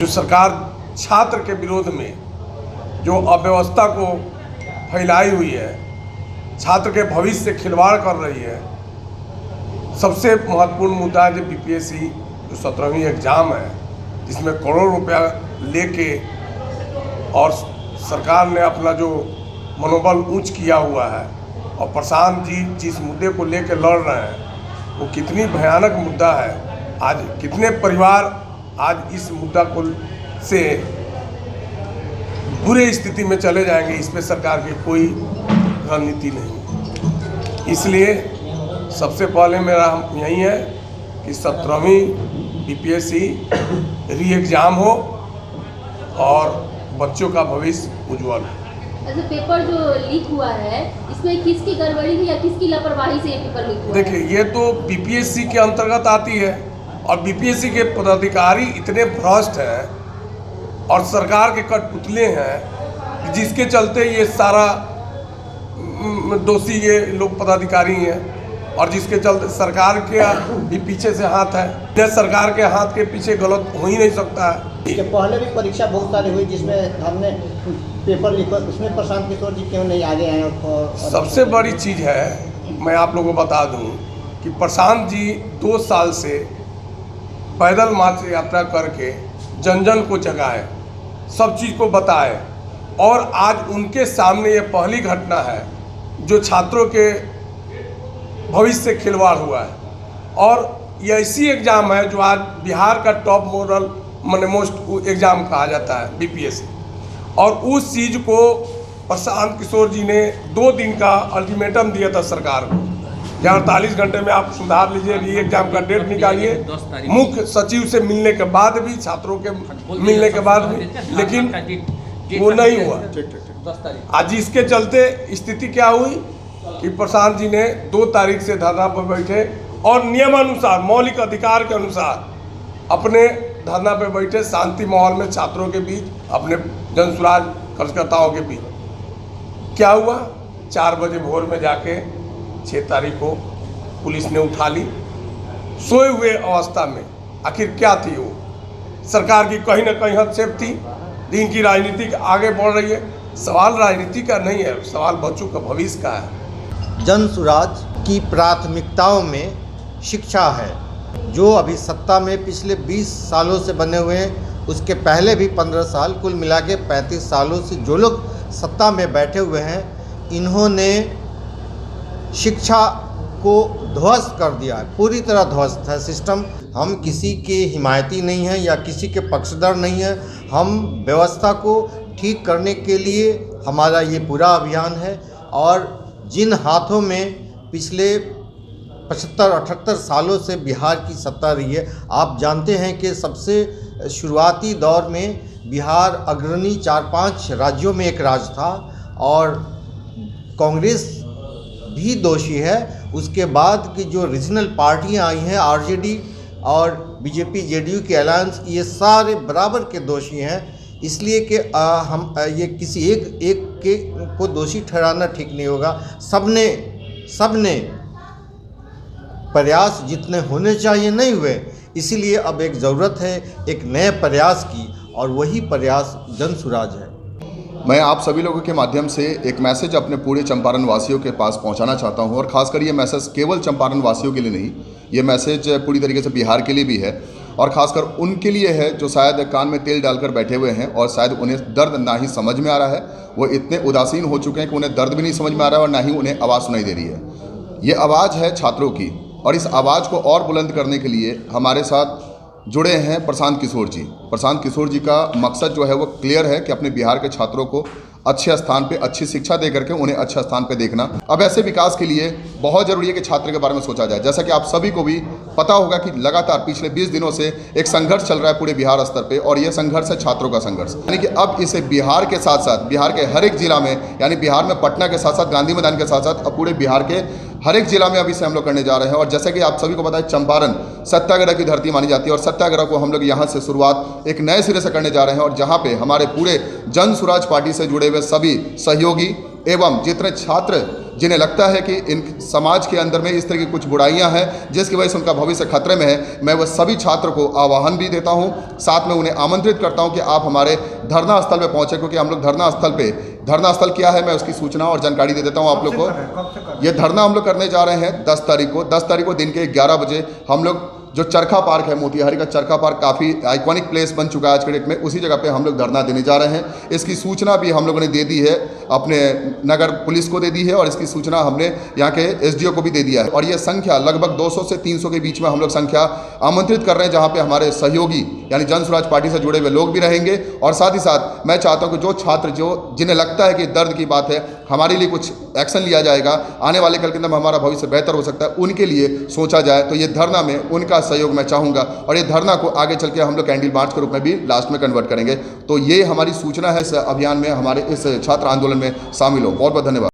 जो सरकार छात्र के विरोध में जो अव्यवस्था को फैलाई हुई है, छात्र के भविष्य से खिलवाड़ कर रही है, सबसे महत्वपूर्ण मुद्दा है जो बीपीएससी जो 17वीं एग्ज़ाम है, जिसमें करोड़ों रुपया लेके और सरकार ने अपना जो मनोबल ऊंच किया हुआ है और प्रशांत जी जिस मुद्दे को लेकर लड़ रहे हैं वो कितनी भयानक मुद्दा है। आज कितने परिवार आज इस मुद्दा को से बुरे स्थिति में चले जाएंगे, इस पे सरकार की कोई रणनीति नहीं। इसलिए सबसे पहले मेरा यही है कि 17वीं बीपीएससी री एग्ज़ाम हो और बच्चों का भविष्य उज्जवल हो। अच्छा, पेपर जो लीक हुआ है इसमें किसकी गड़बड़ी है या किसकी लापरवाही से ये पेपर लीक हुआ है? देखिए, ये तो बीपीएससी के अंतर्गत आती है और बीपीएससी के पदाधिकारी इतने भ्रष्ट हैं और सरकार के कठपुतले हैं जिसके चलते ये सारा दोषी ये लोग पदाधिकारी हैं और जिसके चलते सरकार के भी पीछे से हाथ है। सरकार के हाथ के पीछे गलत हो ही नहीं सकता है। इसके पहले भी परीक्षा बहुत सारी हुई जिसमें हमने पेपर लिखा, उसमें प्रशांत किशोर जी क्यों नहीं आगे आए? और सबसे बड़ी चीज़ है, मैं आप लोगों को बता दूं कि प्रशांत जी 2 साल से पैदल मार्च यात्रा करके जन जन को जगाए, सब चीज़ को बताए और आज उनके सामने ये पहली घटना है जो छात्रों के भविष्य से खिलवाड़ हुआ है। और ये ऐसी एग्ज़ाम है जो आज बिहार का टॉप मॉडल मोस्ट एग्ज़ाम कहा जाता है बीपीएससी, और उस चीज़ को प्रशांत किशोर जी ने 2 दिन का अल्टीमेटम दिया था सरकार को, जहाँ 48 घंटे में आप सुधार लीजिए, री एग्ज़ाम का डेट निकालिए। मुख्य सचिव से मिलने के बाद भी, छात्रों के मिलने के बाद भी, लेकिन वो नहीं हुआ। आज इसके चलते स्थिति क्या हुई कि प्रशांत जी ने 2 तारीख से धरना पर बैठे और नियमानुसार, मौलिक अधिकार के अनुसार अपने धरना पे बैठे, शांति माहौल में छात्रों के बीच, अपने जनसुराज कार्यकर्ताओं के बीच। क्या हुआ? 4 बजे भोर में जाके 6 तारीख को पुलिस ने उठा ली सोए हुए अवस्था में। आखिर क्या थी वो? सरकार की कहीं ना कहीं हस्तक्षेप थी। इनकी राजनीति आगे बढ़ रही है। सवाल राजनीति का नहीं है, सवाल बच्चों का भविष्य का है। जनसुराज की प्राथमिकताओं में शिक्षा है। जो अभी सत्ता में पिछले 20 सालों से बने हुए हैं, उसके पहले भी 15 साल, कुल मिला के 35 सालों से जो लोग सत्ता में बैठे हुए हैं, इन्होंने शिक्षा को ध्वस्त कर दिया है, पूरी तरह ध्वस्त है सिस्टम। हम किसी के हिमायती नहीं हैं या किसी के पक्षधर नहीं हैं। हम व्यवस्था को ठीक करने के लिए हमारा ये पूरा अभियान है। और जिन हाथों में पिछले 75-78 सालों से बिहार की सत्ता रही है, आप जानते हैं कि सबसे शुरुआती दौर में बिहार अग्रणी 4-5 राज्यों में एक राज्य था और कांग्रेस भी दोषी है। उसके बाद की जो रीजनल पार्टियां आई हैं, आरजेडी और बीजेपी जेडीयू की अलायंस, ये सारे बराबर के दोषी हैं। इसलिए कि हम ये किसी एक के को दोषी ठहराना ठीक नहीं होगा। सबने प्रयास जितने होने चाहिए नहीं हुए, इसीलिए अब एक ज़रूरत है एक नए प्रयास की, और वही प्रयास जनसुराज है। मैं आप सभी लोगों के माध्यम से एक मैसेज अपने पूरे चंपारण वासियों के पास पहुंचाना चाहता हूं, और ख़ासकर ये मैसेज केवल चंपारण वासियों के लिए नहीं, ये मैसेज पूरी तरीके से बिहार के लिए भी है, और ख़ासकर उनके लिए है जो शायद कान में तेल डालकर बैठे हुए हैं और शायद उन्हें दर्द ना ही समझ में आ रहा है। वो इतने उदासीन हो चुके हैं कि उन्हें दर्द भी नहीं समझ में आ रहा है और ना ही उन्हें आवाज़ सुनाई दे रही है। ये आवाज़ है छात्रों की, और इस आवाज़ को और बुलंद करने के लिए हमारे साथ जुड़े हैं प्रशांत किशोर जी। प्रशांत किशोर जी का मकसद जो है वो क्लियर है कि अपने बिहार के छात्रों को अच्छे स्थान पे अच्छी शिक्षा दे करके उन्हें अच्छे स्थान पे देखना। अब ऐसे विकास के लिए बहुत ज़रूरी है कि छात्र के बारे में सोचा जाए। जैसा कि आप सभी को भी पता होगा कि लगातार पिछले 20 दिनों से एक संघर्ष चल रहा है पूरे बिहार स्तर पे, और ये संघर्ष है छात्रों का संघर्ष। यानी कि अब इसे बिहार के साथ साथ बिहार के हर एक जिला में, यानी बिहार में पटना के साथ साथ गांधी मैदान के साथ साथ अब पूरे बिहार के हर एक जिला में अभी से हम लोग करने जा रहे हैं। और जैसे कि आप सभी को पता है, चंपारण सत्याग्रह की धरती मानी जाती है, और सत्याग्रह को हम लोग यहाँ से शुरुआत एक नए सिरे से करने जा रहे हैं। और जहाँ पे हमारे पूरे जनसुराज पार्टी से जुड़े हुए सभी सहयोगी एवं जितने छात्र जिन्हें लगता है कि इन समाज के अंदर में इस तरह की कुछ बुराइयां हैं जिसकी वजह से उनका भविष्य खतरे में है, मैं वह सभी छात्र को आह्वान भी देता हूं, साथ में उन्हें आमंत्रित करता हूं कि आप हमारे धरना स्थल पर पहुंचे, क्योंकि हम लोग धरना स्थल क्या है मैं उसकी सूचना और जानकारी दे देता हूं आप लोग को। ये धरना हम लोग करने जा रहे हैं 10 तारीख को दिन के 11 बजे। हम लोग जो चरखा पार्क है, मोतिहारी का चरखा पार्क काफ़ी आइकॉनिक प्लेस बन चुका है आज के डेट में, उसी जगह पे हम लोग धरना देने जा रहे हैं। इसकी सूचना भी हम लोगों ने दे दी है, अपने नगर पुलिस को दे दी है और इसकी सूचना हमने यहाँ के एसडीओ को भी दे दिया है। और ये संख्या लगभग 200 से 300 के बीच में हम लोग संख्या आमंत्रित कर रहे हैं, जहाँ पे हमारे सहयोगी यानी जन स्वराज पार्टी से जुड़े हुए लोग भी रहेंगे। और साथ ही साथ मैं चाहता हूँ कि जो छात्र जिन्हें लगता है कि दर्द की बात है, हमारे लिए कुछ एक्शन लिया जाएगा, आने वाले कल के अंदर हमारा भविष्य बेहतर हो सकता है, उनके लिए सोचा जाए, तो ये धरना में उनका सहयोग मैं चाहूँगा। और ये धरना को आगे चल के हम लोग कैंडल मार्च के रूप में भी लास्ट में कन्वर्ट करेंगे। तो ये हमारी सूचना है इस अभियान में, हमारे इस छात्र आंदोलन में शामिल हो। बहुत बहुत धन्यवाद।